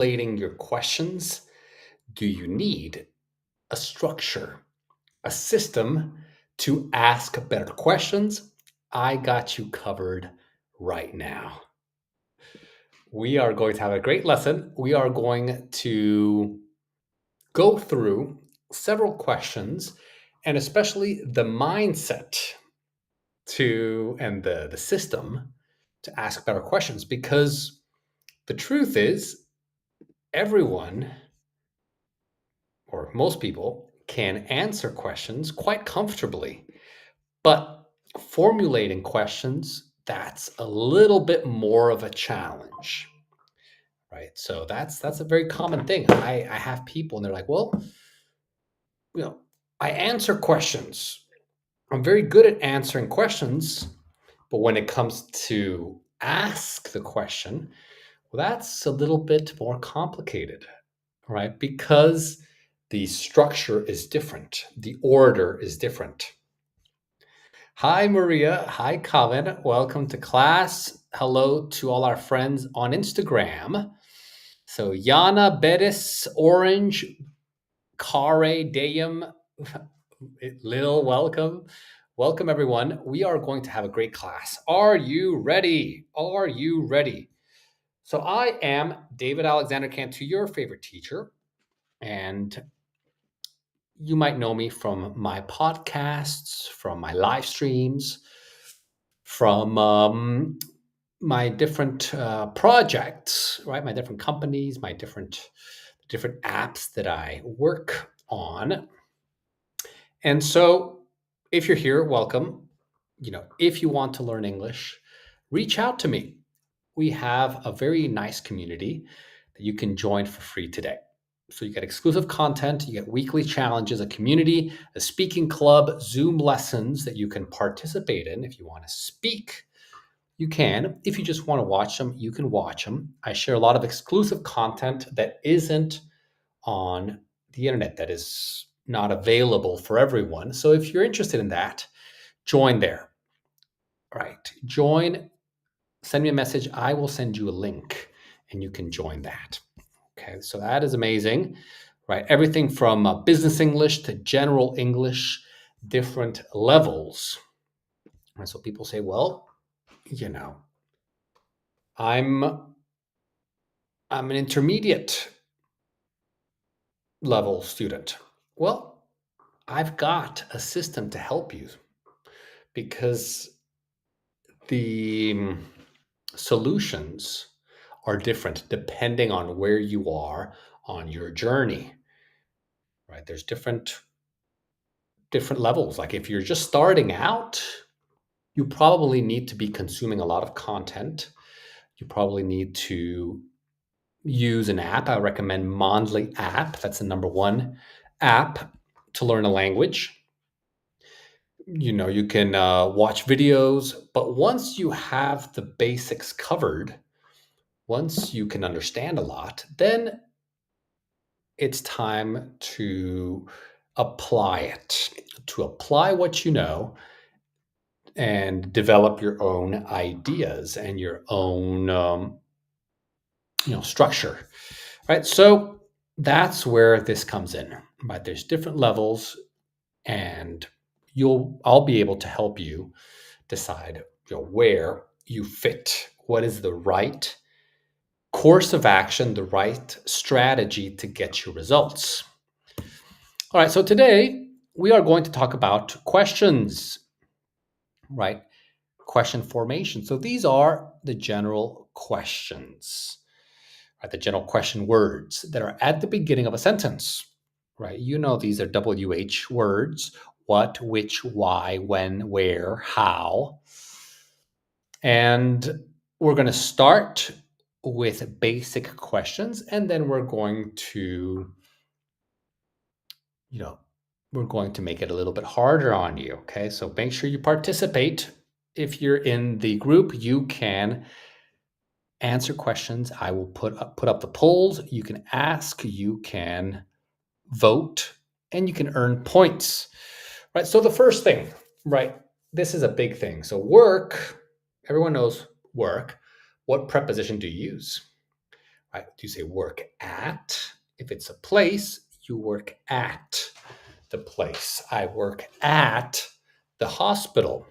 Formulating your questions, do you need a structure, a system to ask better questions? I got you covered right now. We are going to have a great lesson. We are going to go through several questions and especially the mindset and the system to ask better questions because the truth is everyone or most people can answer questions quite comfortably, but formulating questions, that's a little bit more of a challenge, right? So that's a very common thing. I have people and they're like, well, you know, I answer questions. I'm very good at answering questions, but when it comes to ask the question, well, that's a little bit more complicated, right? Because the structure is different, the order is different. Hi, Maria. Hi, Colin. Welcome to class. Hello to all our friends on Instagram. So, Yana, Bettis, Orange, Kare, Dayum, Lil, welcome. Welcome, everyone. We are going to have a great class. Are you ready? Are you ready? So, I am David Alexander Cantu, your favorite teacher. And you might know me from my podcasts, from my live streams, from my different projects, right? My different companies, my different apps that I work on. And so, if you're here, welcome. If you want to learn English, reach out to me. We have a very nice community that you can join for free today. So you get exclusive content, you get weekly challenges, a community, a speaking club, Zoom lessons that you can participate in. If you want to speak, you can. If you just want to watch them, you can watch them. I share a lot of exclusive content that isn't on the internet, that is not available for everyone. So if you're interested in that, join there. All right, join, send me a message. I will send you a link and you can join that. Okay, so that is amazing, right? Everything from business English to general English, different levels. And so people say, well, you know, I'm I'm an intermediate level student. Well, I've got a system to help you because the solutions are different depending on where you are on your journey, right? There's different levels. Like if you're just starting out, you probably need to be consuming a lot of content. You probably need to use an app. I recommend Mondly app. That's the number one app to learn a language. You can watch videos, but once you have the basics covered, once you can understand a lot, then it's time to apply it, to apply what you know and develop your own ideas and your own structure, right? So that's where this comes in, right? There's different levels, and I'll be able to help you decide where you fit, what is the right course of action, the right strategy to get you results. All right, so today we are going to talk about questions, right? Question formation. So these are the general questions, right? The general question words that are at the beginning of a sentence, right? These are WH words: what, which, why, when, where, how. And we're going to start with basic questions, and then we're going to, we're going to make it a little bit harder on you. Okay, so make sure you participate. If you're in the group, you can answer questions. I will put up the polls. You can ask, you can vote, and you can earn points. Right. So the first thing, right? This is a big thing. So work. Everyone knows work. What preposition do you use? right? Do you say work at? If it's a place, you work at the place. I work at the hospital.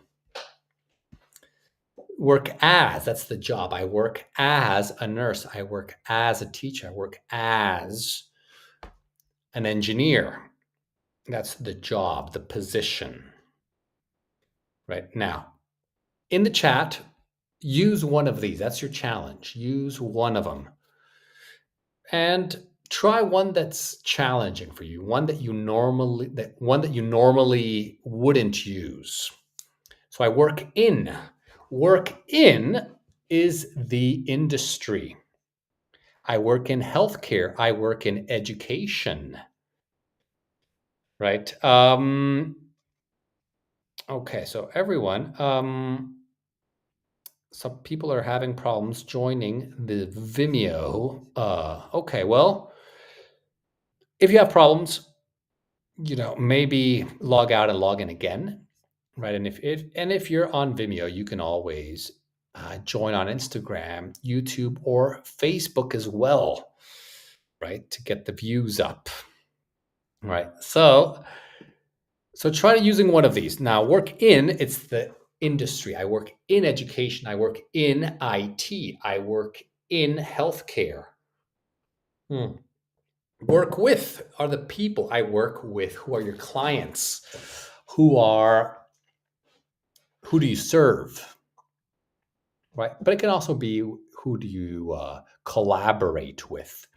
Work as, that's the job. I work as a nurse. I work as a teacher. I work as an engineer. That's the job, the position. Right now, in the chat, use one of these. That's your challenge. Use one of them. And try one that's challenging for you, one that you normally wouldn't use. So I work in. Work in is the industry. I work in healthcare. I work in education. Right? Okay, so everyone, some people are having problems joining the Vimeo. Okay, well, if you have problems, maybe log out and log in again, right? And if you're on Vimeo, you can always join on Instagram, YouTube, or Facebook as well, right? To get the views up, right? So try using one of these. Now, work in, it's the industry. I work in education. I work in IT. I work in healthcare. Work with are the people I work with. Who are your clients? Who do you serve? Right? But it can also be who do you collaborate with?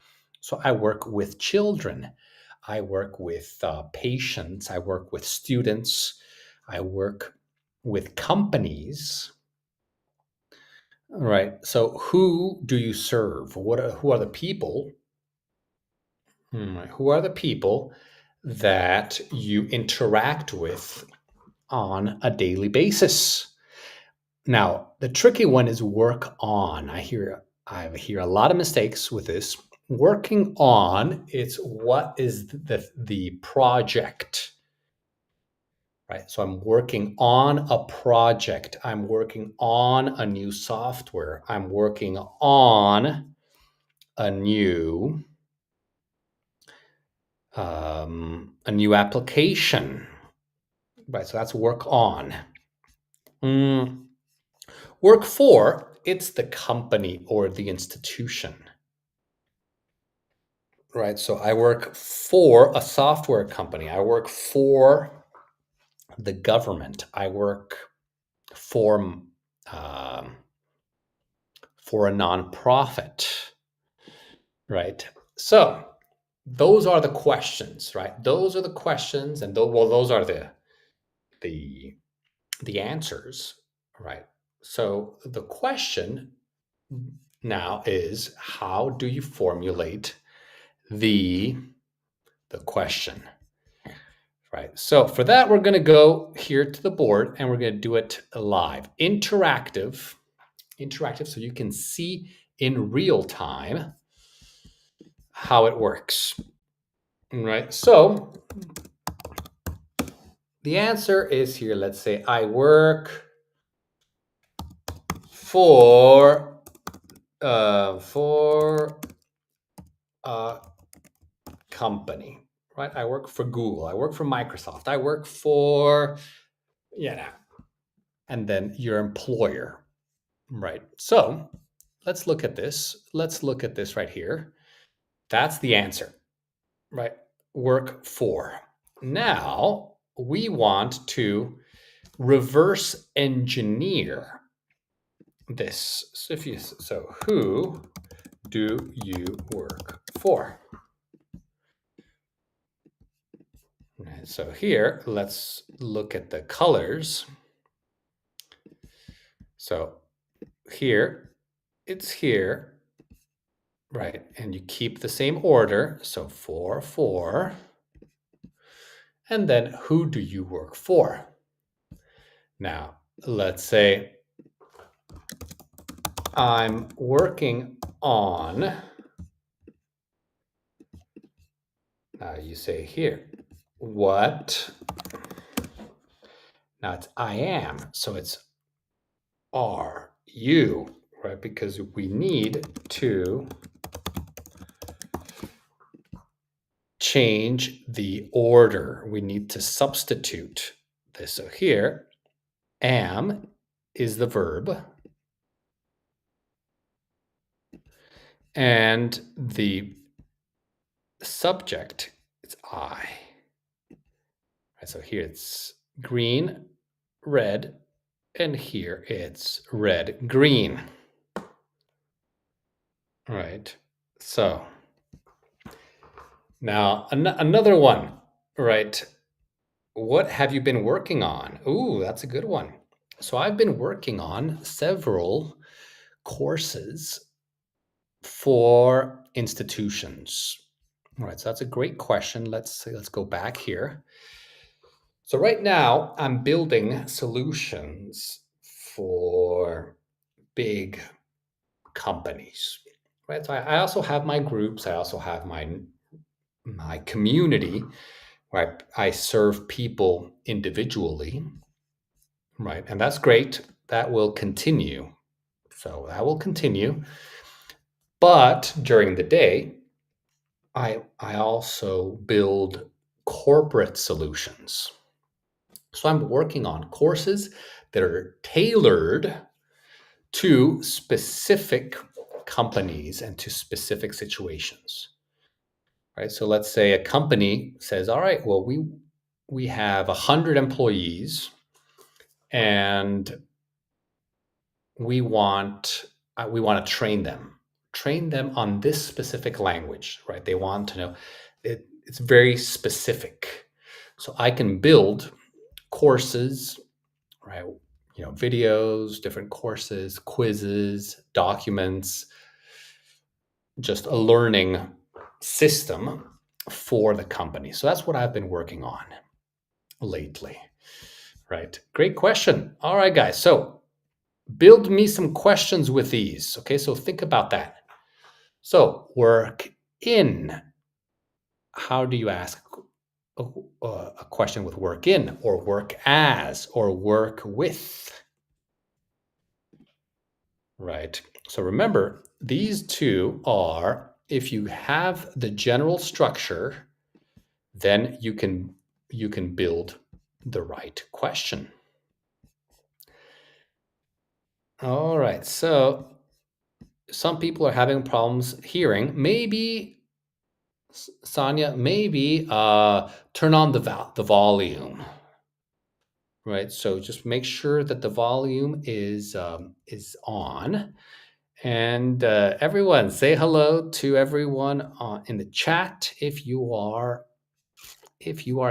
So I work with children. I work with patients. I work with students. I work with companies. Right. So who do you serve? Who are the people? Who are the people that you interact with on a daily basis? Now, the tricky one is work on. I hear a lot of mistakes with this. Working on, it's what is the project, right? So I'm working on a project. I'm working on a new software. I'm working on a new application, right? So that's work on. Work for, it's the company or the institution, right? So I work for a software company. I work for the government. I work for a nonprofit, right? So those are the questions, right? Those are the questions, and those are the answers, right? So the question now is, how do you formulate the question, right? So for that, we're going to go here to the board and we're going to do it live, interactive, so you can see in real time how it works, right? So the answer is here. Let's say I work for a company, right? I work for Google. I work for Microsoft. I work for, and then your employer, right? So let's look at this. Let's look at this right here. That's the answer, right? Work for. Now we want to reverse engineer this. So who do you work for? So here, let's look at the colors. So here, it's here, right? And you keep the same order. So 4, 4. And then who do you work for? Now, let's say I'm working on, you say here, what? Now it's I am, so it's are you, right? Because we need to change the order. We need to substitute this. So here, am is the verb, and the subject is I. Right, so here it's green, red, and here it's red, green. Right. So now another one, right? What have you been working on? Ooh, that's a good one. So I've been working on several courses for institutions. All right, so that's a great question. Let's go back here. So right now I'm building solutions for big companies. Right. So I also have my groups. I also have my community where I serve people individually. Right. And that's great. That will continue. So that will continue. But during the day, I also build corporate solutions. So I'm working on courses that are tailored to specific companies and to specific situations. Right? So let's say a company says, "All right, well we have 100 employees and we want to train them on this specific language." Right? They want to know it's very specific. So I can build courses, right? Videos, different courses, quizzes, documents, just a learning system for the company. So that's what I've been working on lately. Right. Great question. All right, guys. So build me some questions with these. Okay. So think about that. So work in. How do you ask a question with work in, or work as, or work with? Right. So remember, these two are, if you have the general structure, then you can build the right question. All right. So some people are having problems hearing. Maybe Sonia, maybe turn on the volume. Right. So just make sure that the volume is on. And everyone, say hello to everyone in the chat if you are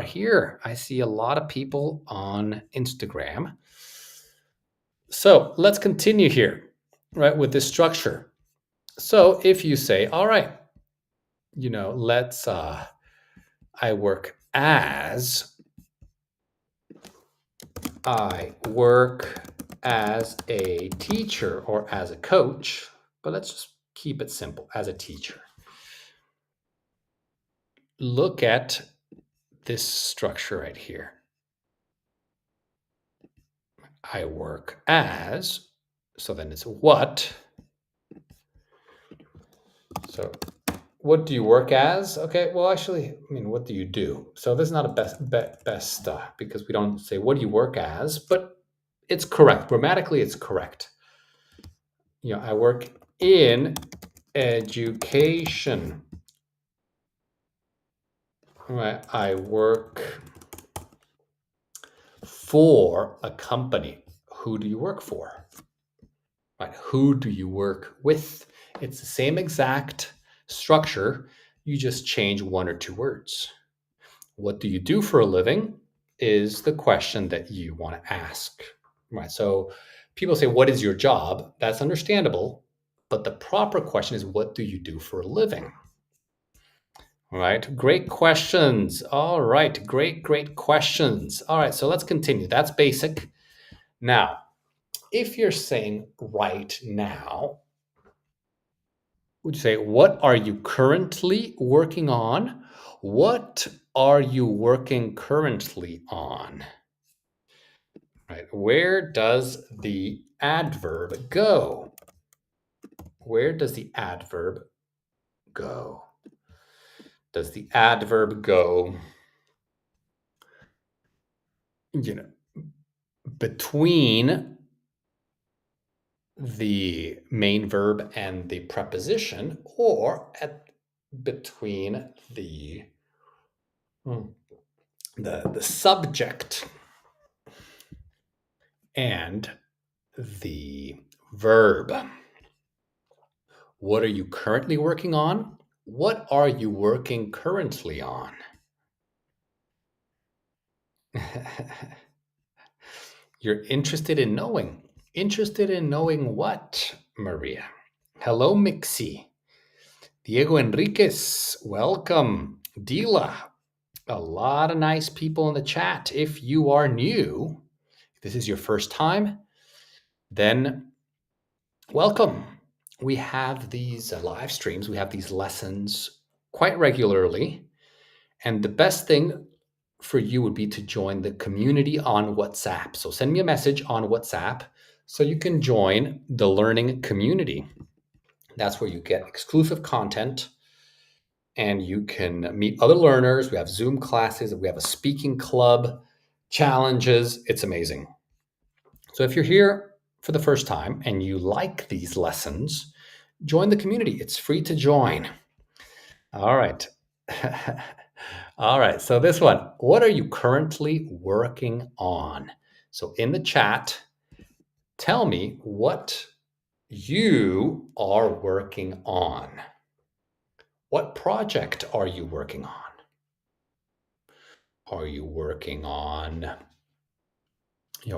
here. I see a lot of people on Instagram. So let's continue here, right, with this structure. So if you say, all right, let's I work as a teacher or as a coach, but let's just keep it simple, as a teacher. Look at this structure right here. I work as, so then it's what. So what do you work as? Okay, well, actually, what do you do? So this is not a best because we don't say, what do you work as? But it's correct. Grammatically, it's correct. I work in education. Right? I work for a company. Who do you work for? Right? Who do you work with? It's the same exact structure. You just change one or two words. What do you do for a living is the question that you want to ask. Right? So people say, what is your job? That's understandable. But the proper question is, what do you do for a living? All right, great questions. All right, great questions. All right, so let's continue. That's basic. Now, if you're saying right now, would you say, what are you currently working on? What are you working currently on? Right, where does the adverb go? Where does the adverb go? Does the adverb go, you know, between the main verb and the preposition, or at between hmm, the subject and the verb? What are you currently working on? What are you working currently on? You're interested in knowing. Interested in knowing what, Maria? Hello, Mixie. Diego Enriquez, welcome. Dila, a lot of nice people in the chat. If you are new, if this is your first time, then welcome. We have these live streams, we have these lessons quite regularly. And the best thing for you would be to join the community on WhatsApp. So send me a message on WhatsApp so you can join the learning community. That's where you get exclusive content and you can meet other learners. We have Zoom classes, we have a speaking club, challenges. It's amazing. So if you're here for the first time and you like these lessons, join the community. It's free to join. All right. All right. So this one, what are you currently working on? So in the chat, tell me what you are working on. What project are you working on? Are you working on,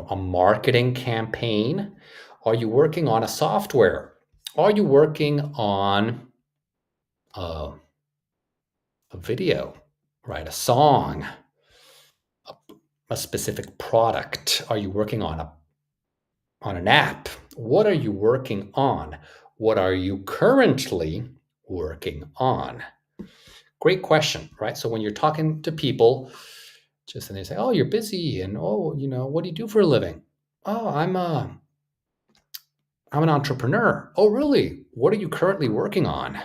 a marketing campaign? Are you working on a software? Are you working on a, a video, right? A song, a, a specific product? Are you working on an app? What are you working on? What are you currently working on? Great question, right? So when you're talking to people, just and they say, "Oh, you're busy," and "Oh, what do you do for a living?" "Oh, I'm an entrepreneur." "Oh, really? What are you currently working on?"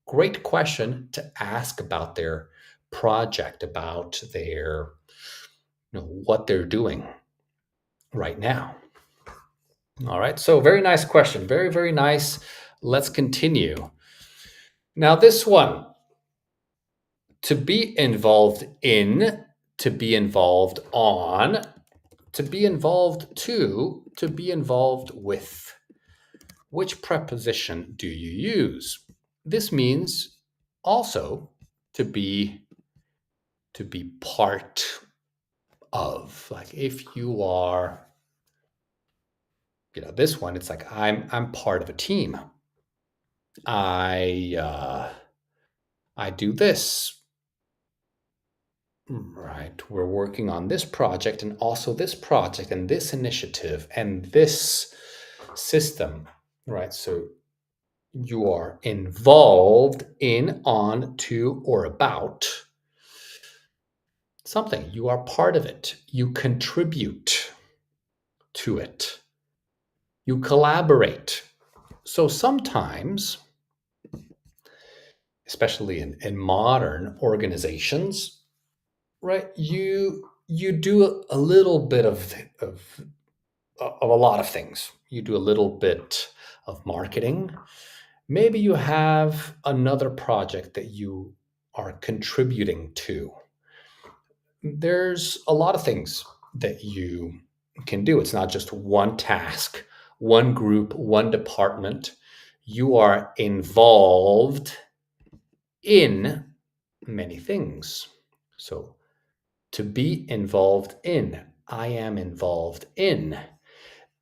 Great question to ask about their project, about their, what they're doing right now. All right. So very nice question. Very, very nice. Let's continue. Now, this one, to be involved in, to be involved on, to be involved to be involved with. Which preposition do you use? This means also to be part of. Like if you are, this one, it's like I'm part of a team. I do this. Right. We're working on this project and also this project and this initiative and this system. Right. So you are involved in, on, to, or about something. You are part of it. You contribute to it. You collaborate. So sometimes, especially in modern organizations, right, you do a little bit of a lot of things. You do a little bit of marketing. Maybe you have another project that you are contributing to. There's a lot of things that you can do. It's not just one task, one group, one department. You are involved in many things. So, to be involved in, I am involved in.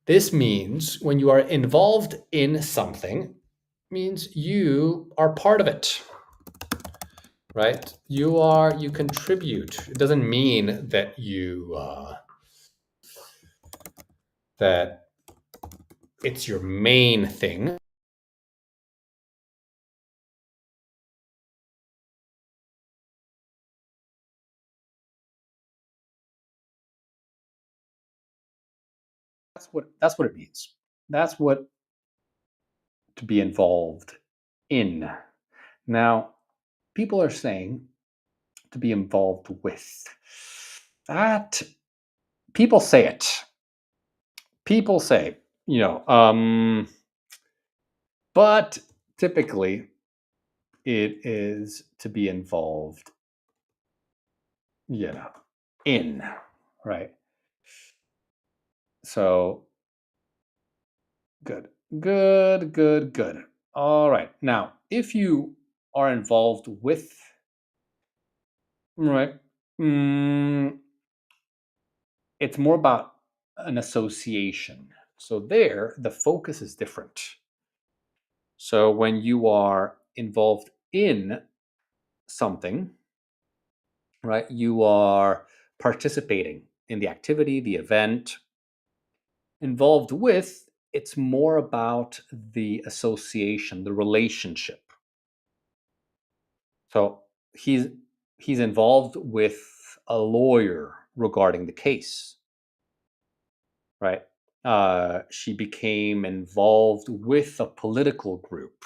This means when you are involved in something, means you are part of it, right? You contribute. It doesn't mean that that it's your main thing. That's what it means. That's what to be involved in. Now, people are saying to be involved with. That people say it. People say, but typically it is to be involved, you know, in, right? So good, good, good, good. All right. Now, if you are involved with, right, mm, it's more about an association. So there, the focus is different. So when you are involved in something, right, you are participating in the activity, the event. Involved with, it's more about the association, the relationship. So he's he's involved with a lawyer regarding the case, right? She became involved with a political group,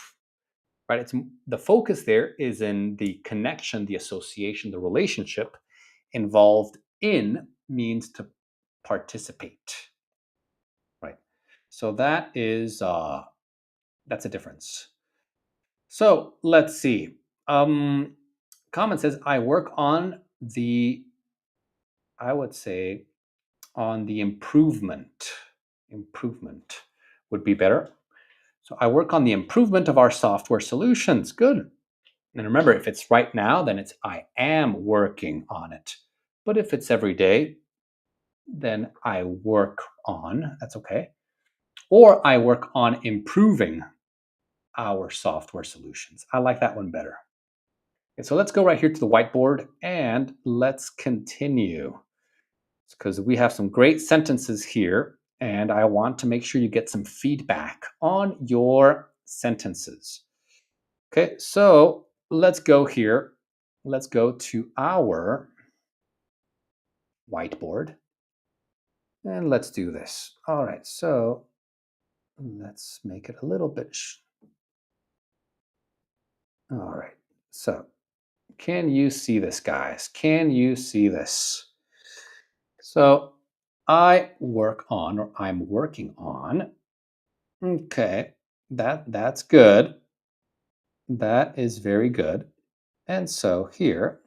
right? The focus there is in the connection, the association, the relationship. Involved in means to participate, right? So that's a difference. So let's see. Comment says I work on the, I would say, on the improvement. Improvement would be better. So I work on the improvement of our software solutions. Good. And remember, if it's right now, then it's I am working on it. But if it's every day, then I work on, that's okay. Or I work on improving our software solutions. I like that one better. Okay, so let's go right here to the whiteboard and let's continue, because we have some great sentences here and I want to make sure you get some feedback on your sentences. Okay, so let's go here. Let's go to our whiteboard and let's do this. All right, so let's make it a little bit. All right, so can you see this, guys? Can you see this? So I work on, or I'm working on. Okay, that's good. That is very good. And so here,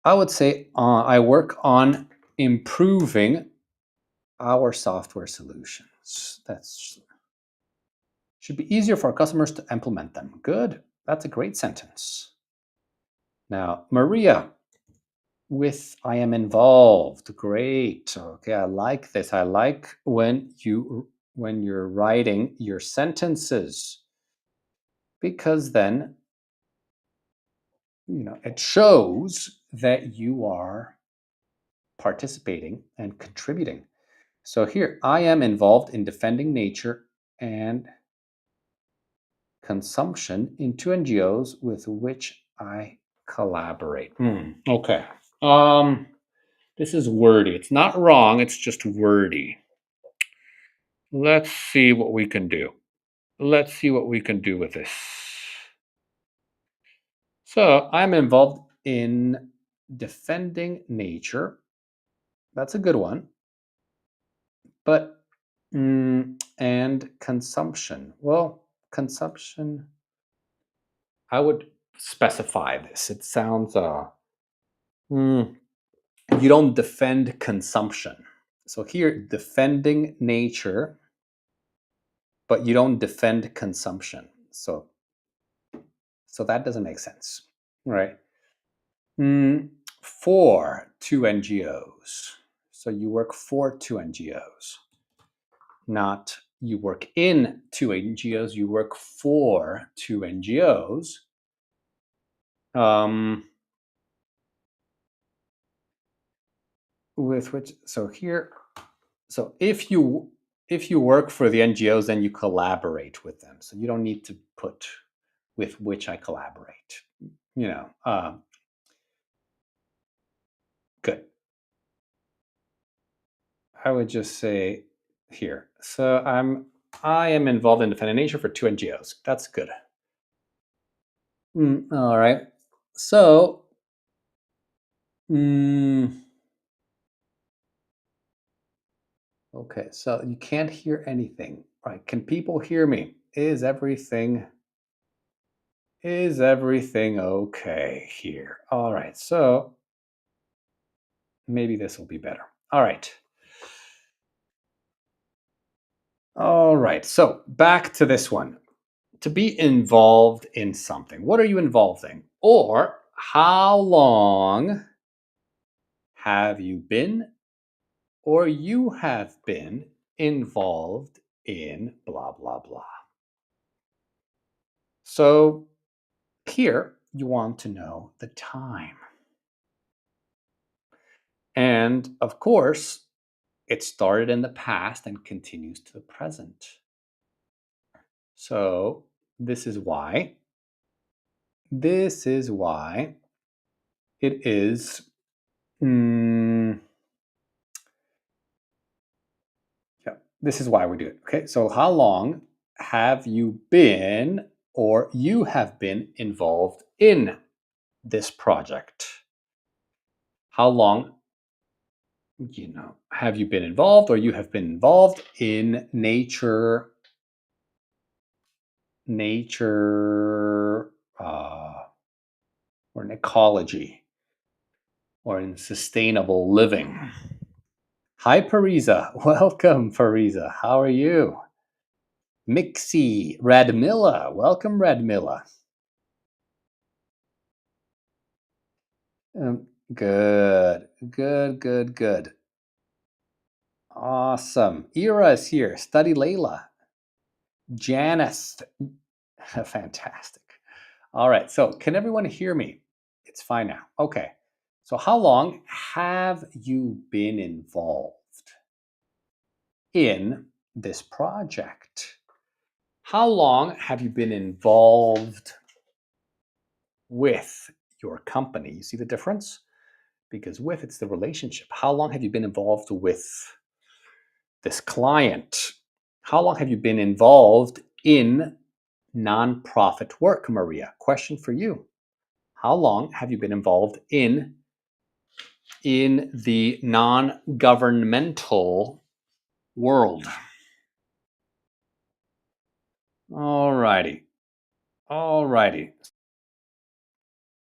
I would say I work on improving our software solutions. That's should be easier for our customers to implement them. Good. That's a great sentence. Now, Maria, with I am involved. Great. Okay, I like this. I like when you're writing your sentences, because then it shows that you are participating and contributing. So here, I am involved in defending nature and consumption in two NGOs with which I collaborate. Okay. This is wordy. It's not wrong, it's just wordy. Let's see what we can do. Let's see what we can do with this. So, I'm involved in defending nature. That's a good one. But, and consumption. Well, consumption, I would specify this. It sounds, you don't defend consumption. So here, defending nature, but you don't defend consumption. So that doesn't make sense, right? For two NGOs. So you work for two NGOs, not you work in two NGOs, you work for two NGOs. With which, so here, so if you work for the NGOs, then you collaborate with them. So you don't need to put with which I collaborate. Good. I would just say here. So I am involved in defending nature for two NGOs. That's good. All right. So, mm, okay. So you can't hear anything, right? Can people hear me? Is everything okay here? All right. So maybe this will be better. All right. All right. So back to this one. To be involved in something. What are you involved in? Or how long have you been or you have been involved in blah, blah, blah. So here you want to know the time. And of course, it started in the past and continues to the present. So this is why it is mm, yeah, this is why we do it. Okay, so how long have you been or you have been involved in this project? How long, have you been involved or you have been involved in nature, or in ecology, or in sustainable living? Hi, Parisa. Welcome, Parisa. How are you? Mixie, Radmilla. Welcome, Radmilla. Good, good, good, good. Awesome. Ira is here. Study Layla. Janice. Fantastic. All right. So, can everyone hear me? It's fine now. Okay. So, how long have you been involved in this project? How long have you been involved with your company? You see the difference? Because with it's the relationship. How long have you been involved with this client? How long have you been involved in nonprofit work, Maria? Question for you. How long have you been involved in the non-governmental world? All righty. All righty.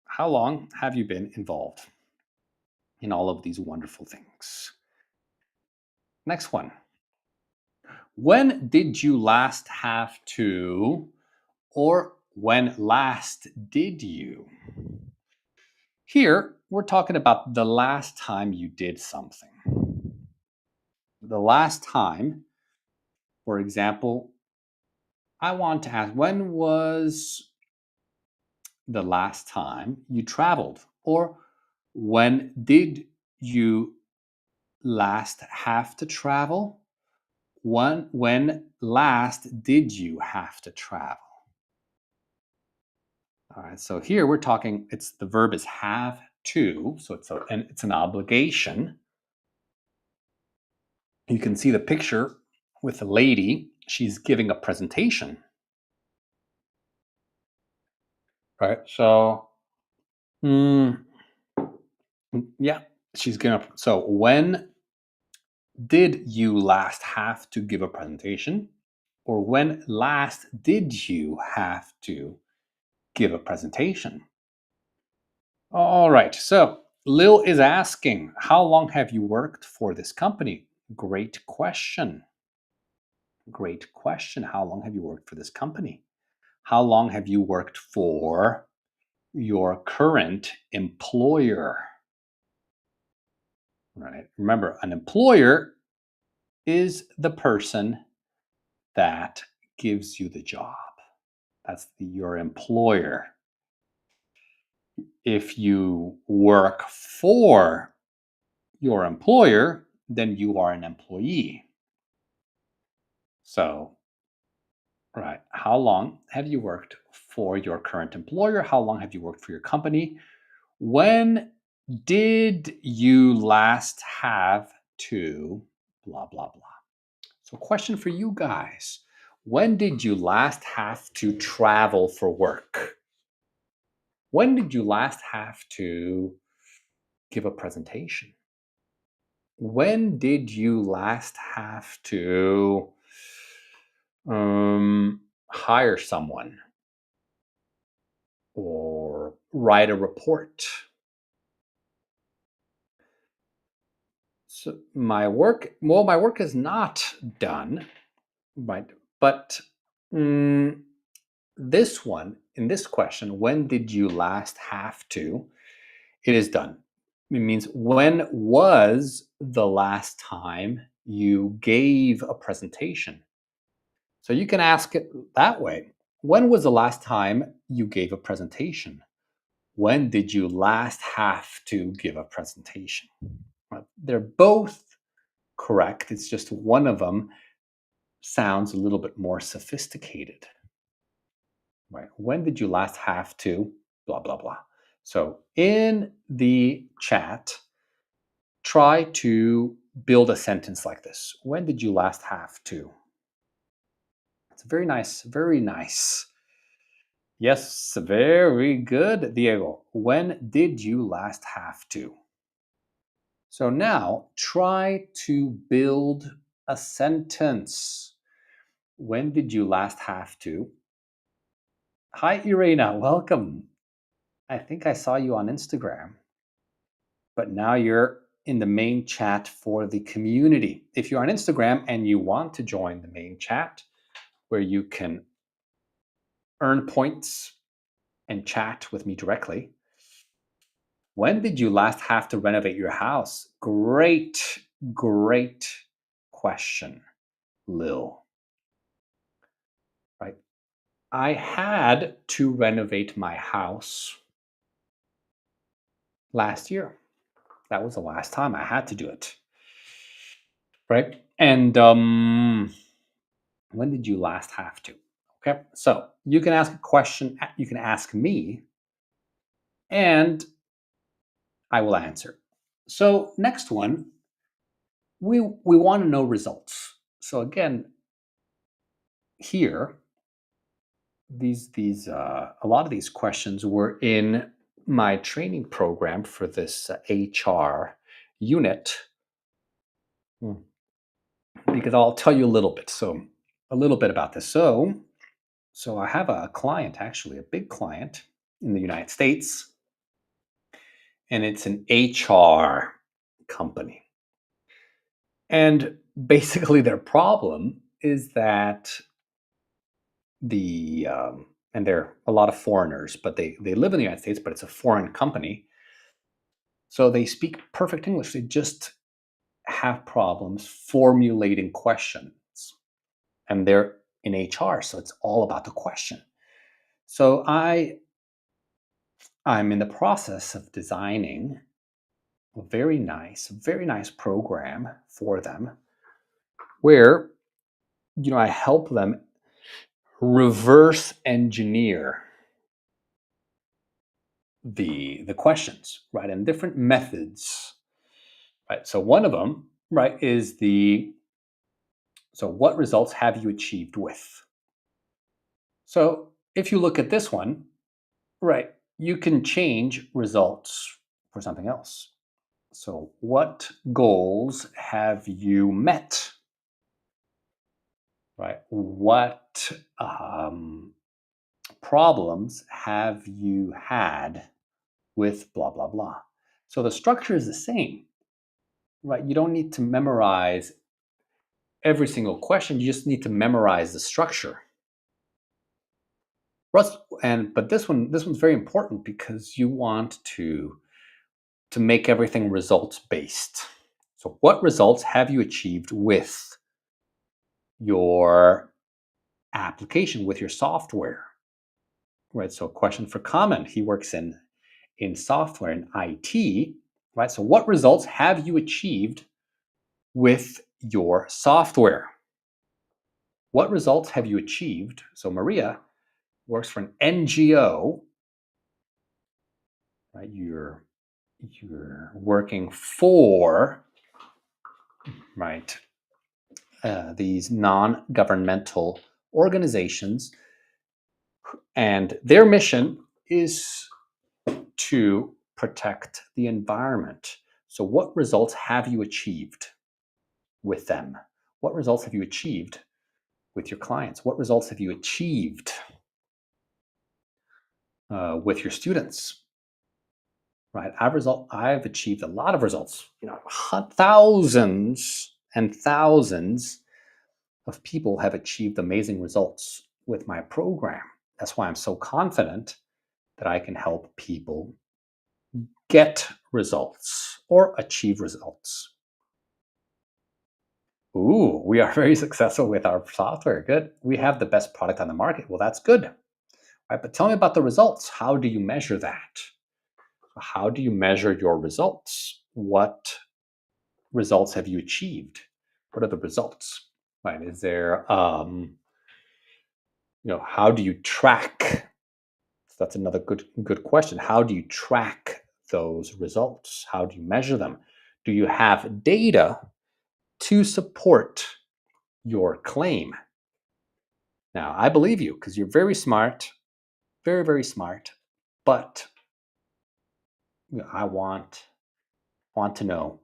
How long have you been involved in all of these wonderful things? Next one. When did you last have to, or when last did you? Here, we're talking about the last time you did something. The last time, for example, I want to ask, when was the last time you traveled? Or when did you last have to travel? When last did you have to travel? All right, so here we're talking, the verb is have to, so it's an obligation. You can see the picture with a lady. She's giving a presentation, right? So, yeah, she's gonna. So, when did you last have to give a presentation, or when last did you have to give a presentation? All right. So, Lil is asking, how long have you worked for this company? Great question. Great question. How long have you worked for this company? How long have you worked for your current employer? Right. Remember, an employer is the person that gives you the job. That's your employer. If you work for your employer, then you are an employee. So, right, how long have you worked for your current employer? How long have you worked for your company? When did you last have to blah, blah, blah? So, question for you guys. When did you last have to travel for work? When did you last have to give a presentation? When did you last have to hire someone or write a report? So my work, well, my work is not done, right? But this one, in this question, when did you last have to? It is done. It means when was the last time you gave a presentation? So you can ask it that way. When was the last time you gave a presentation? When did you last have to give a presentation? Right? They're both correct. It's just one of them sounds a little bit more sophisticated. Right? When did you last have to blah blah blah? So in the chat, try to build a sentence like this. When did you last have to? It's very nice, very nice. Yes, very good, Diego. When did you last have to? So now try to build a sentence. When did you last have to? Hi, Irina, welcome. I think I saw you on Instagram, but now you're in the main chat for the community. If you're on Instagram and you want to join the main chat where you can earn points and chat with me directly, when did you last have to renovate your house? Great, great question, Lil. Right? I had to renovate my house last year. That was the last time I had to do it. Right? And when did you last have to? Okay, so you can ask a question, you can ask me, and I will answer. So next one, we want to know results. So again, here, these a lot of these questions were in my training program for this HR unit, because I'll tell you a little bit. So a little bit about this. So I have a client, actually a big client in the United States, and it's an HR company. And basically their problem is that and they're a lot of foreigners, but they live in the United States, but it's a foreign company. So they speak perfect English. They just have problems formulating questions. And they're in HR, so it's all about the question. So I'm in the process of designing a very nice program for them where I help them reverse engineer the questions, right? And different methods, right? So one of them, right, is so what results have you achieved with? So if you look at this one, right, you can change results for something else. So what goals have you met? Right? What problems have you had with blah, blah, blah? So the structure is the same, right? You don't need to memorize every single question. You just need to memorize the structure. But this one's very important because you want to make everything results based. So what results have you achieved with your application, with your software? Right. So a question for comment. He works in software and IT, right? So what results have you achieved with your software? What results have you achieved? So Maria works for an NGO, right? You're working for, right, these non-governmental organizations, and their mission is to protect the environment. So, what results have you achieved with them? What results have you achieved with your clients? What results have you achieved with your students? Right? I've achieved a lot of results. Thousands and thousands of people have achieved amazing results with my program. That's why I'm so confident that I can help people get results or achieve results. Ooh, we are very successful with our software. Good. We have the best product on the market. Well, that's good. Right, but tell me about the results. How do you measure that? How do you measure your results? What results have you achieved? What are the results? Right? Is there how do you track? So that's another good question. How do you track those results? How do you measure them? Do you have data to support your claim? Now, I believe you because you're very smart, very, very smart. But I want to know,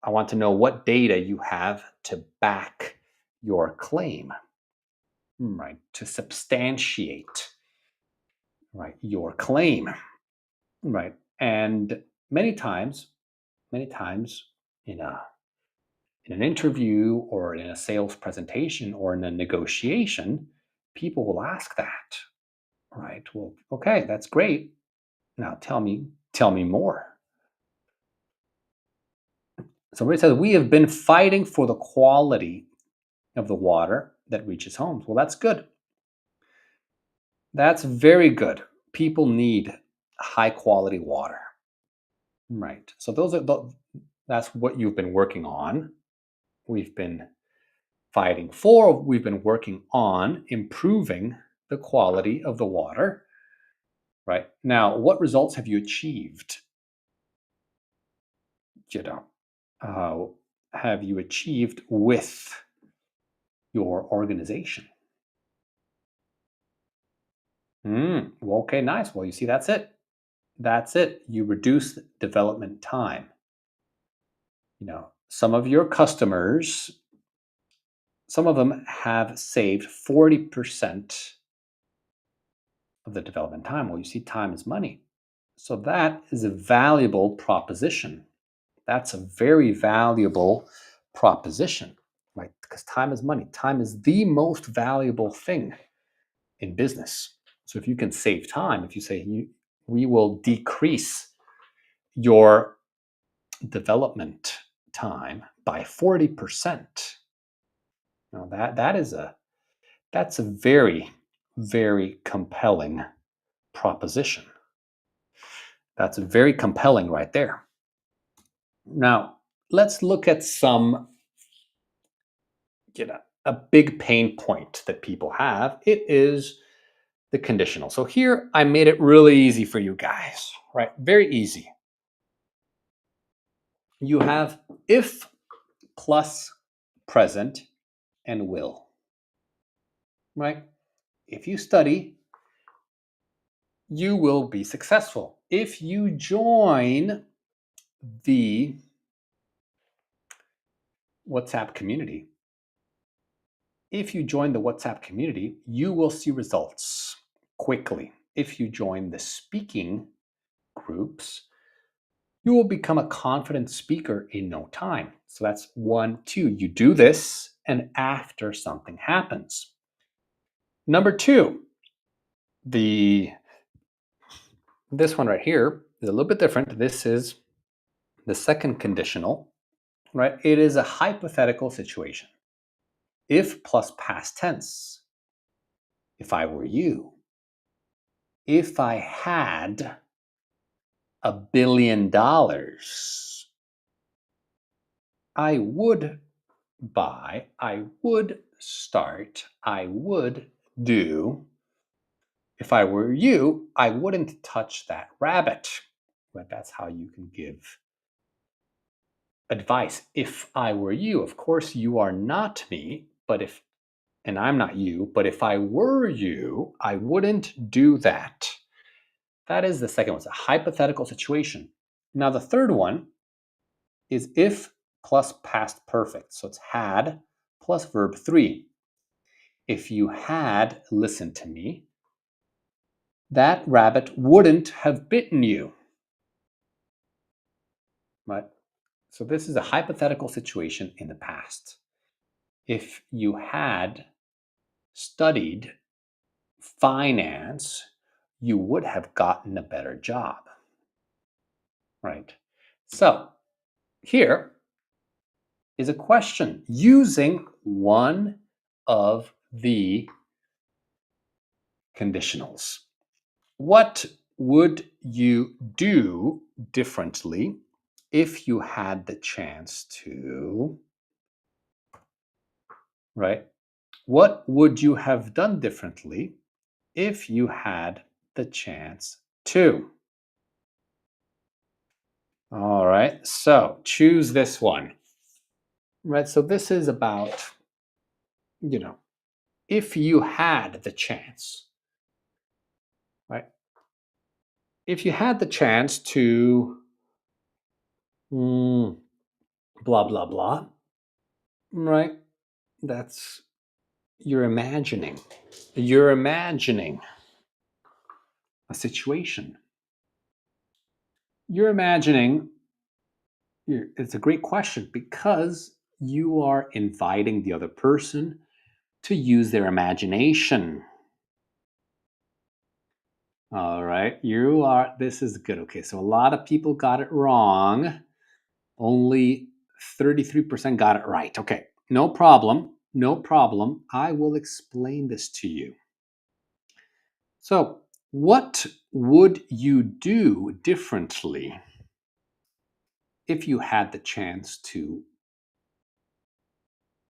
I want to know what data you have to back your claim, right? To substantiate, right, your claim, right? And many times in an interview or in a sales presentation or in a negotiation, people will ask that, right? Well, okay, that's great. Now tell me more. So it says we have been fighting for the quality of the water that reaches homes. Well, that's good. That's very good. People need high quality water. Right. So that's what you've been working on. We've been fighting for, we've been working on improving the quality of the water. Right. Now, what results have you achieved? You know, uh, have you achieved with your organization? Well, okay, nice. Well, you see, that's it. That's it. You reduce development time. Some of your customers, some of them have saved 40% of the development time. Well, you see, time is money. So that is a valuable proposition. That's a very valuable proposition, right? Because time is money. Time is the most valuable thing in business. So if you can save time, if you say we will decrease your development time by 40%, that's a very, very compelling proposition. That's very compelling right there. Now, let's look at a big pain point that people have. It is the conditional. So here I made it really easy for you guys, right? Very easy. You have if plus present and will, right? If you study, you will be successful. If you join the WhatsApp community, you will see results quickly. If you join the speaking groups, you will become a confident speaker in no time. So that's 1, 2. You do this, and after something happens. Number 2, this one right here is a little bit different. This is the second conditional, right? It is a hypothetical situation. If plus past tense. If I were you. If I had $1 billion, I would buy, I would start, I would do. If I were you, I wouldn't touch that rabbit. But that's how you can give advice. If I were you, of course, you are not me, and I'm not you, but if I were you, I wouldn't do that. That is the second one. It's a hypothetical situation. Now, the third one is if plus past perfect. So it's had plus verb 3. If you had listened to me, that rabbit wouldn't have bitten you. Right? So this is a hypothetical situation in the past. If you had studied finance, you would have gotten a better job. Right? So here is a question using one of the conditionals. What would you do differently if you had the chance to, right? What would you have done differently if you had the chance to? All right, so choose this one. Right, so this is about, if you had the chance, right? If you had the chance to, blah, blah, blah, right? That's, you're imagining. You're imagining a situation. You're imagining, it's a great question because you are inviting the other person to use their imagination. All right, this is good. Okay, so a lot of people got it wrong. Only 33% got it right. Okay, no problem. No problem. I will explain this to you. So, what would you do differently if you had the chance to?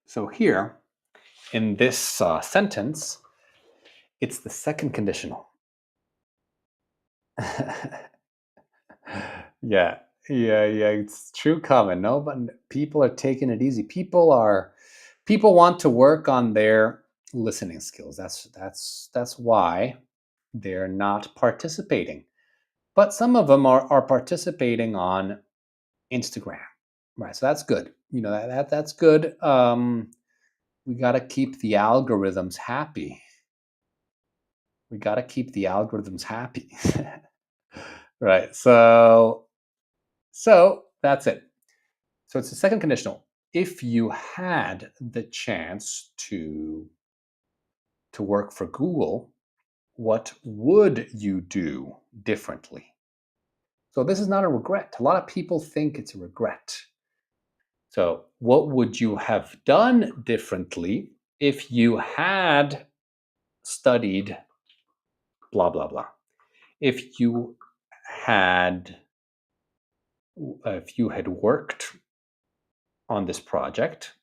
So, here in this sentence, it's the second conditional. Yeah, it's true comment. No, but people are taking it easy. People want to work on their listening skills. That's why they're not participating. But some of them are participating on Instagram. Right. So that's good. That's good. We got to keep the algorithms happy. We got to keep the algorithms happy. Right. So that's it. So it's the second conditional. If you had the chance to work for Google, what would you do differently? So this is not a regret. A lot of people think it's a regret. So what would you have done differently if you had studied blah blah blah? If you had worked on this project,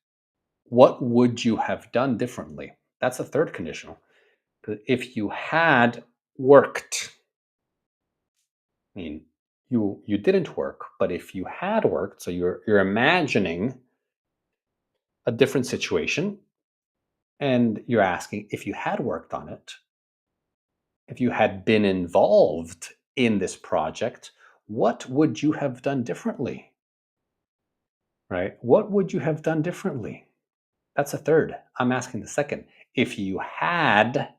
what would you have done differently? That's the third conditional. If you had worked, I mean, you didn't work, but if you had worked, so you're imagining a different situation, and you're asking if you had worked on it, if you had been involved in this project, what would you have done differently? Right? What would you have done differently? That's a third. I'm asking the second. If you had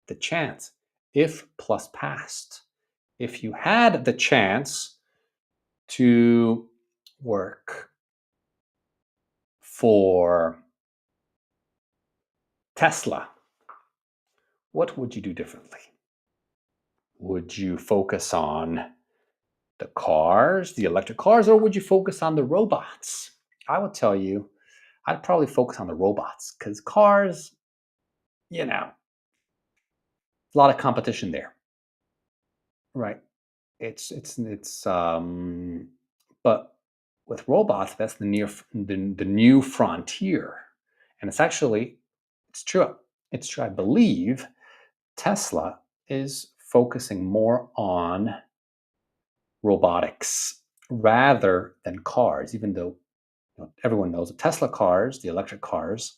the chance, if plus past, if you had the chance to work for Tesla, what would you do differently? Would you focus on the cars, the electric cars, or would you focus on the robots? I would tell you, I'd probably focus on the robots because cars, a lot of competition there, right? But with robots, that's the new frontier, and it's true. It's true. I believe Tesla is focusing more on robotics rather than cars, even though everyone knows the Tesla cars, the electric cars,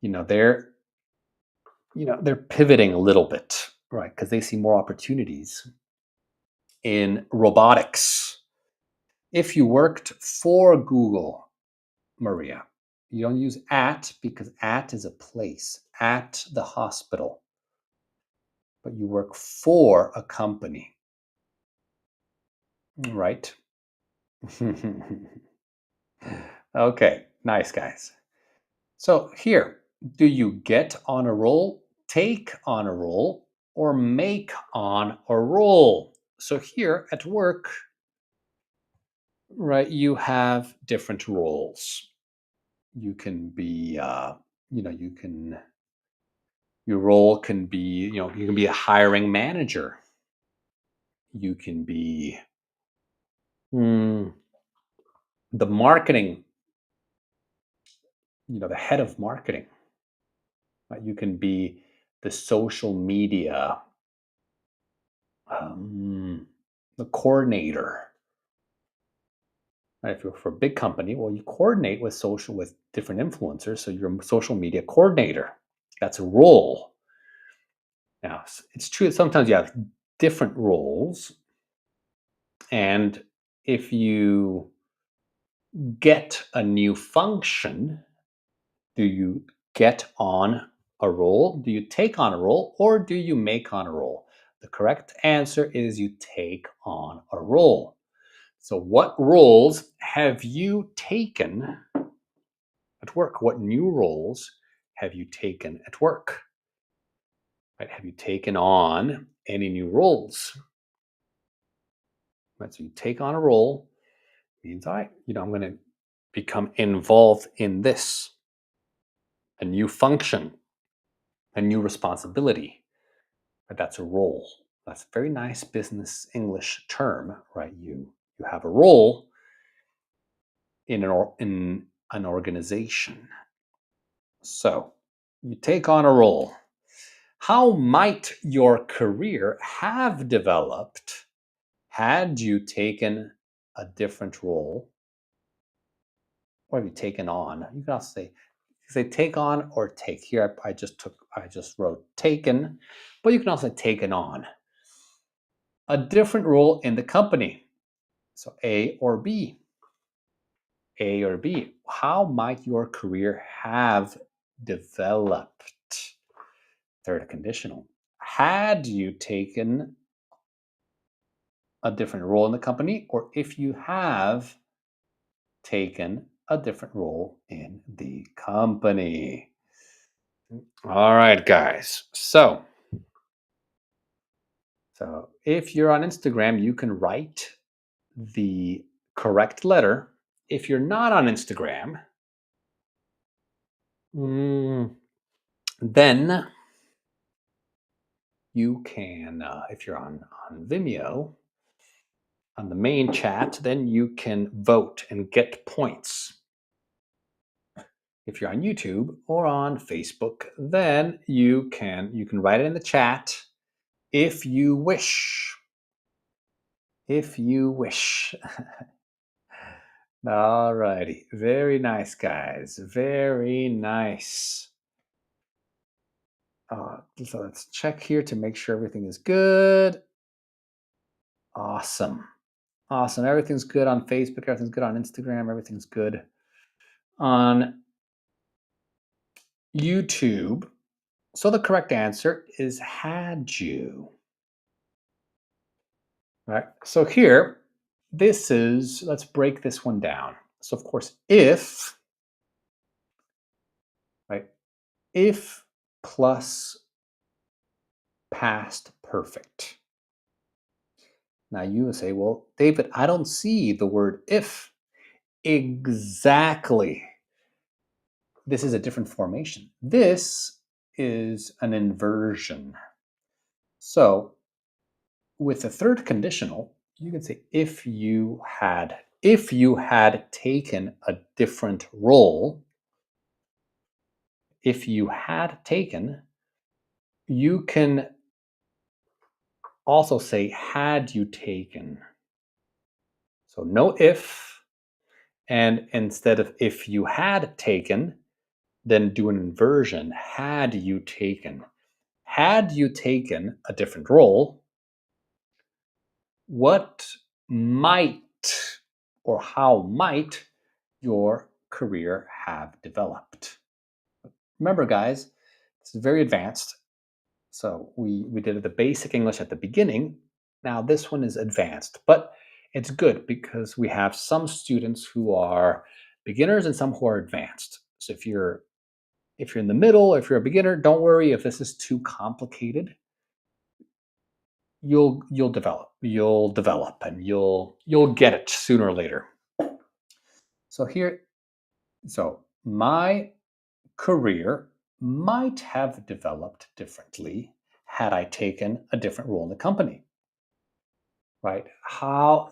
they're pivoting a little bit, right? Because they see more opportunities in robotics. If you worked for Google, Maria, you don't use at because at is a place, at the hospital, but you work for a company, right? Okay, nice guys. So here, do you get on a roll, take on a roll, or make on a roll? So here at work, right, you have different roles. You can be, you can, your role can be, you can be a hiring manager. You can be hmm, the marketing, the head of marketing. Right? You can be the social media, um, the coordinator. Right? If you're for a big company, well, you coordinate with different influencers, so you're a social media coordinator. That's a role. Now, it's true that sometimes you have different roles, and if you get a new function, do you get on a role? Do you take on a role? Or do you make on a role? The correct answer is you take on a role. So, what roles have you taken at work? What new roles have you taken at work? Right? Have you taken on any new roles? Right? So, you take on a role means I'm going to become involved in this, a new function, a new responsibility. Right? That's a role. That's a very nice business English term, right? You have a role in an organization. So you take on a role. How might your career have developed had you taken a different role, or have you taken on? You can also say take on or take. Here I just wrote taken, but you can also say taken on a different role in the company. So A or B. A or B. How might your career have developed? Third conditional. Had you taken a different role in the company, or if you have taken a different role in the company. All right, guys. So if you're on Instagram, you can write the correct letter. If you're not on Instagram, then you can, if you're on Vimeo, on the main chat, then you can vote and get points. If you're on YouTube or on Facebook, then you can write it in the chat if you wish. If you wish. All righty. Very nice, guys. Very nice. So let's check here to make sure everything is good. Awesome. Awesome. Everything's good on Facebook. Everything's good on Instagram. Everything's good on YouTube. So the correct answer is had you. Right. So here, let's break this one down. So of course, if, right, if plus past perfect. Now you would say, well, David, I don't see the word if. Exactly. This is a different formation. This is an inversion. So with the third conditional, you can say if you had taken a different role, if you had taken, you can also say had you taken. So no if, and instead of if you had taken, then do an inversion. Had you taken? had you taken a different role, what might or how might your career have developed? Remember, guys, this is very advanced. So we did the basic English at the beginning. Now this one is advanced, but it's good because we have some students who are beginners and some who are advanced. So if you're in the middle, if you're a beginner, don't worry if this is too complicated. You'll develop and you'll get it sooner or later. So my career might have developed differently had I taken a different role in the company. Right?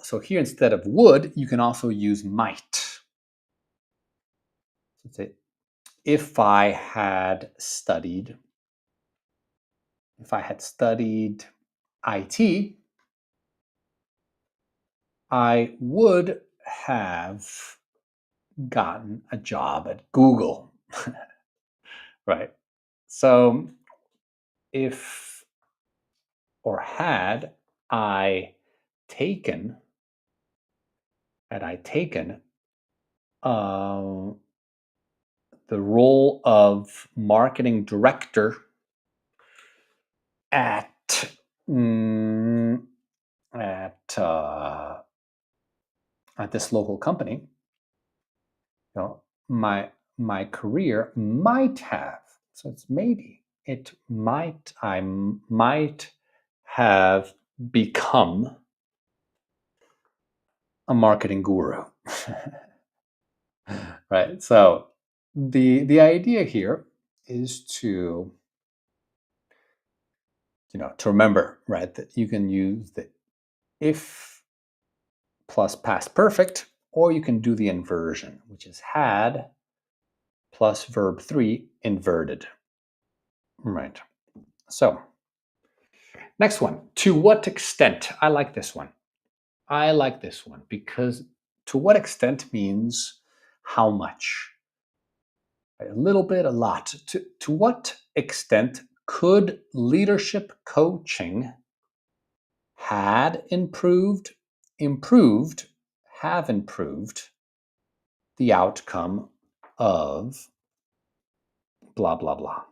So here instead of would, you can also use might. Let's say if I had studied IT, I would have gotten a job at Google. Right? So if or had I taken um, the role of marketing director at mm, at this local company, my career might have. So it's maybe it might I might have become a marketing guru. Right. So the idea here is to remember, right, that you can use the if plus past perfect, or you can do the inversion, which is had plus verb 3 inverted. Right. So next one, to what extent? I like this one. Because to what extent means how much. A little bit, a lot. To what extent could leadership coaching have improved the outcome of blah, blah, blah.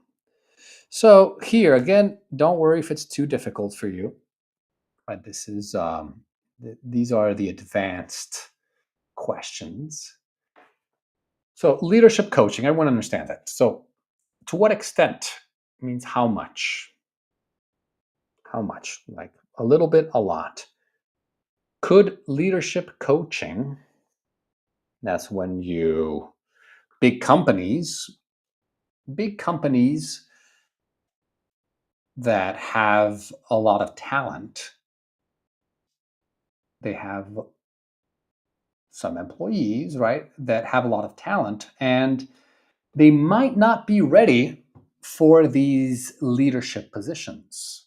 So here again, don't worry if it's too difficult for you. Right, this is these are the advanced questions. So leadership coaching, I want to understand that. So to what extent means how much? How much? Like a little bit, a lot. Could leadership coaching, that's when big companies that have a lot of talent, they have some employees, right, that have a lot of talent, and they might not be ready for these leadership positions,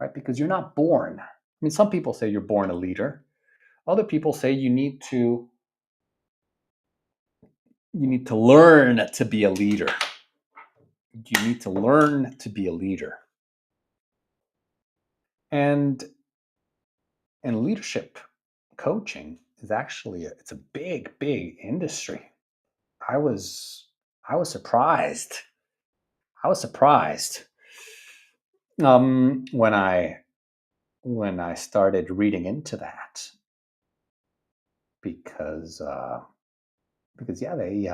right? Because you're not born. I mean, some people say you're born a leader. Other people say you need to learn to be a leader. You need to learn to be a leader. And leadership coaching is actually it's a big, big industry. I was surprised. When I started reading into that, because yeah, they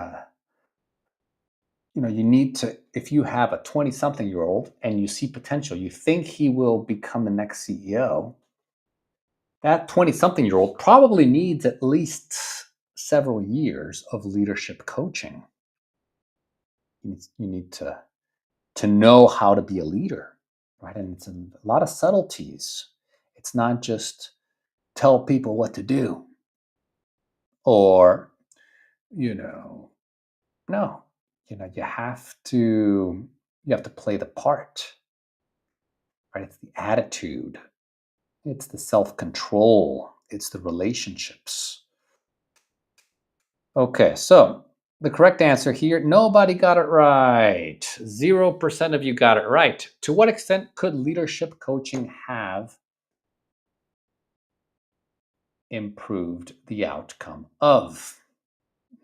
you need to, if you have a 20-something year old and you see potential, you think he will become the next CEO, that 20-something year old probably needs at least several years of leadership coaching. You need to know how to be a leader, right? And it's a lot of subtleties. It's not just tell people what to do, or no, you have to play the part, right? It's the attitude, it's the self-control, it's the relationships. Okay, so The correct answer here, nobody got it right. 0% of you got it right. To what extent could leadership coaching have improved the outcome of?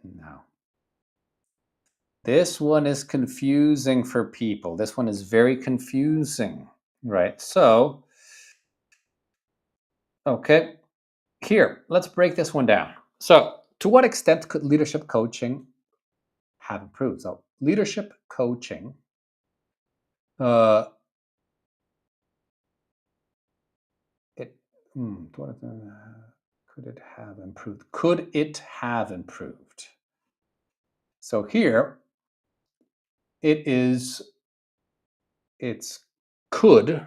Now, this one is confusing for people. This one is very confusing, right? So, okay, here, let's break this one down. So, to what extent could leadership coaching have improved? So, leadership coaching, uh, it, to what extent, could it have improved? Could it have improved? So here, it's could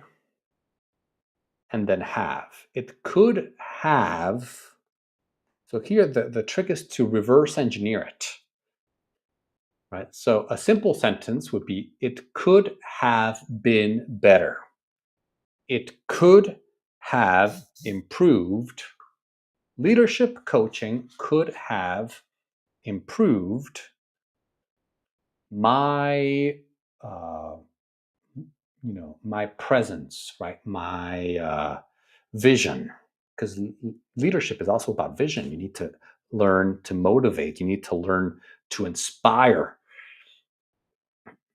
and then have. It could have. So here, the trick is to reverse engineer it, right? So a simple sentence would be, it could have been better. It could have improved. Leadership coaching could have improved my, uh, my presence, right? My vision, because leadership is also about vision. You need to learn to motivate. You need to learn to inspire,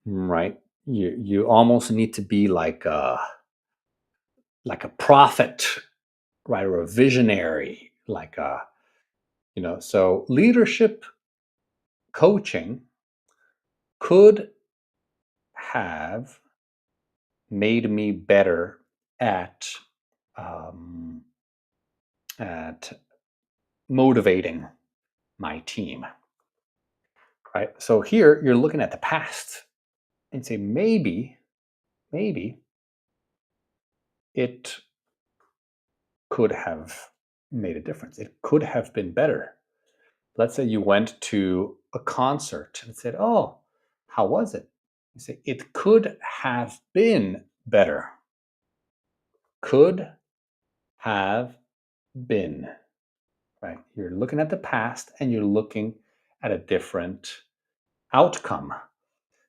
right? You almost need to be like a prophet, right, or a visionary, like a So leadership coaching could have made me better at um, at motivating my team, right? So here you're looking at the past and say maybe it could have made a difference. It could have been better. Let's say you went to a concert and said, "Oh, how was it?" You say, "It could have been better." Could have been, right? You're looking at the past and you're looking at a different outcome.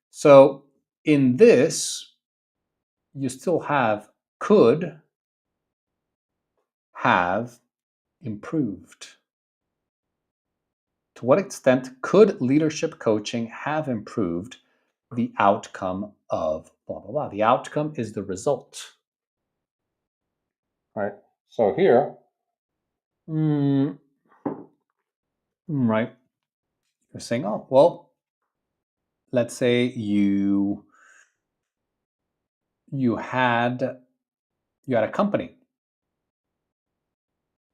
So in this, you still have could have improved. To what extent could leadership coaching have improved the outcome of blah, blah, blah? The outcome is the result, right? So here, mm, right, you're saying, oh, well, let's say you had a company,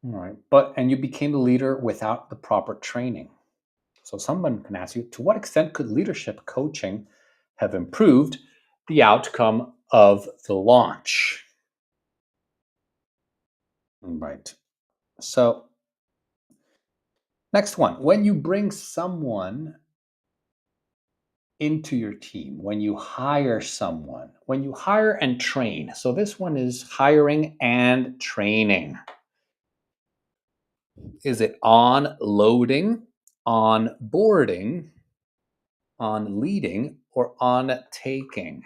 right? And you became the leader without the proper training. So someone can ask you, to what extent could leadership coaching have improved the outcome of the launch? Right. So next one, when you bring someone into your team, when you hire someone, when you hire and train. So this one is hiring and training. Is it on loading, on boarding, on leading, or on taking?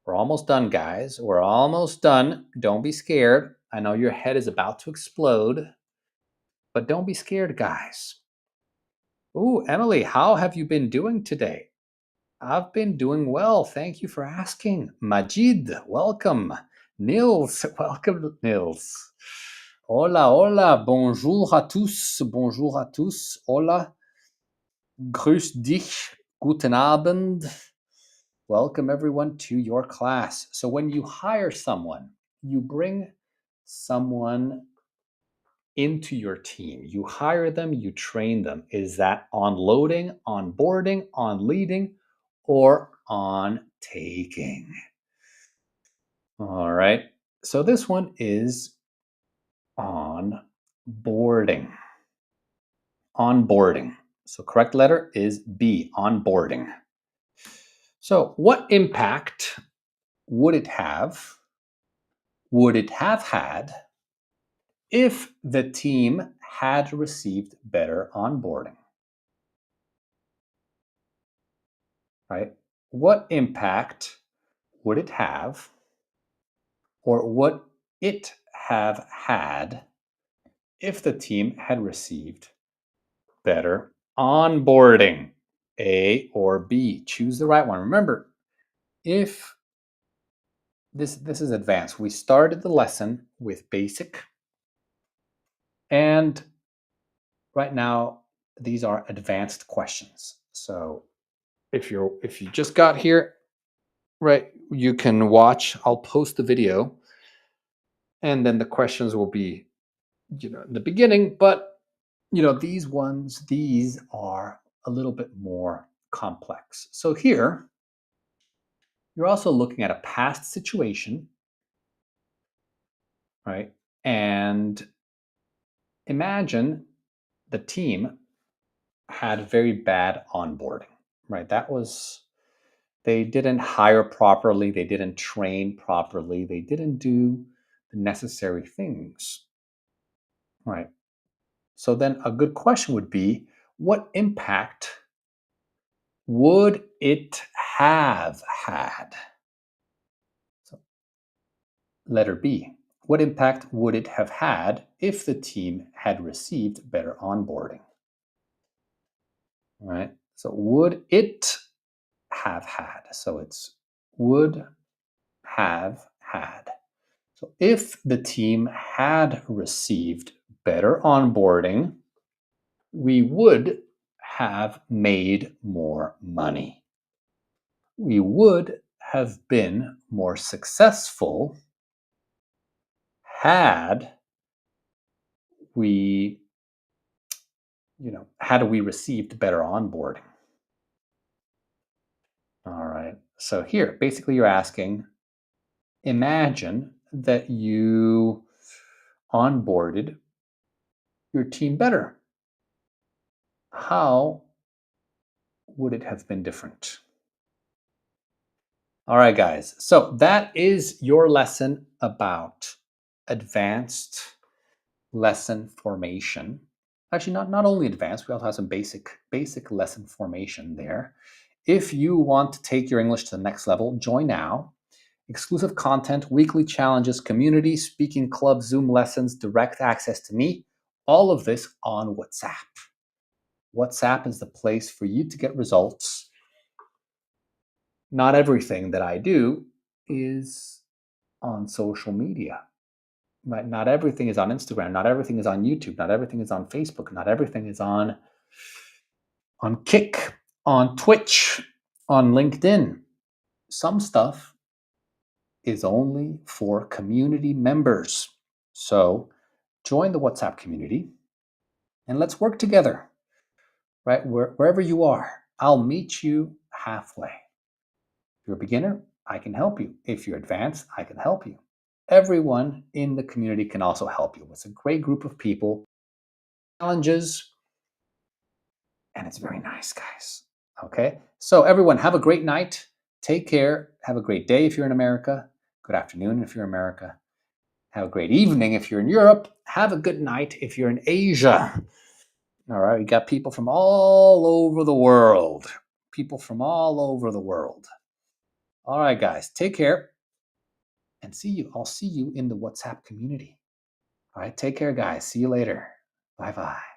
We're almost done, guys. We're almost done. Don't be scared. I know your head is about to explode, but don't be scared, guys. Ooh, Emily, how have you been doing today? I've been doing well. Thank you for asking. Majid, welcome. Nils, welcome, Nils. Hola, hola. Bonjour à tous. Bonjour à tous. Hola. Grüß dich. Guten Abend. Welcome everyone to your class. So when you hire someone, you bring someone into your team. You hire them, you train them. Is that on loading, on boarding, on leading, or on taking? All right. So this one is on boarding. Onboarding. So correct letter is B, onboarding. So what impact would it have had if the team had received better onboarding? right? What impact would it have, or would it have had if the team had received better onboarding? A or B. Choose the right one. Remember, if this is advanced, we started the lesson with basic, and right now these are advanced questions. So if you just got here, right, you can watch. I'll post the video, and then the questions will be, in the beginning. But these are a little bit more complex. So here, you're also looking at a past situation, right? And imagine the team had very bad onboarding, right? They didn't hire properly, they didn't train properly, they didn't do the necessary things, right? So then a good question would be, what impact would it have had? So, letter B, what impact would it have had if the team had received better onboarding? Right? So would it have had? So it's would have had. So if the team had received better onboarding, we would have made more money. We would have been more successful had we received better onboarding. All right. So here, basically you're asking, imagine that you onboarded your team better. How would it have been different? All right, guys. So that is your lesson about advanced lesson formation. Actually, not only advanced, we also have some basic lesson formation there. If you want to take your English to the next level, join now. Exclusive content, weekly challenges, community, speaking club, Zoom lessons, direct access to me, all of this on WhatsApp. WhatsApp is the place for you to get results. Not everything that I do is on social media. Right? Not everything is on Instagram. Not everything is on YouTube. Not everything is on Facebook. Not everything is on Kick, on Twitch, on LinkedIn. Some stuff is only for community members. So join the WhatsApp community and let's work together, right? Wherever you are, I'll meet you halfway. If you're a beginner, I can help you. If you're advanced, I can help you. Everyone in the community can also help you. It's a great group of people, challenges, and it's very nice, guys. Okay? So everyone, have a great night. Take care. Have a great day if you're in America. Good afternoon if you're in America. Have a great evening if you're in Europe. Have a good night if you're in Asia. All right, we got people from all over the world. People from all over the world. All right, guys, take care and see you. I'll see you in the WhatsApp community. All right, take care, guys. See you later. Bye-bye.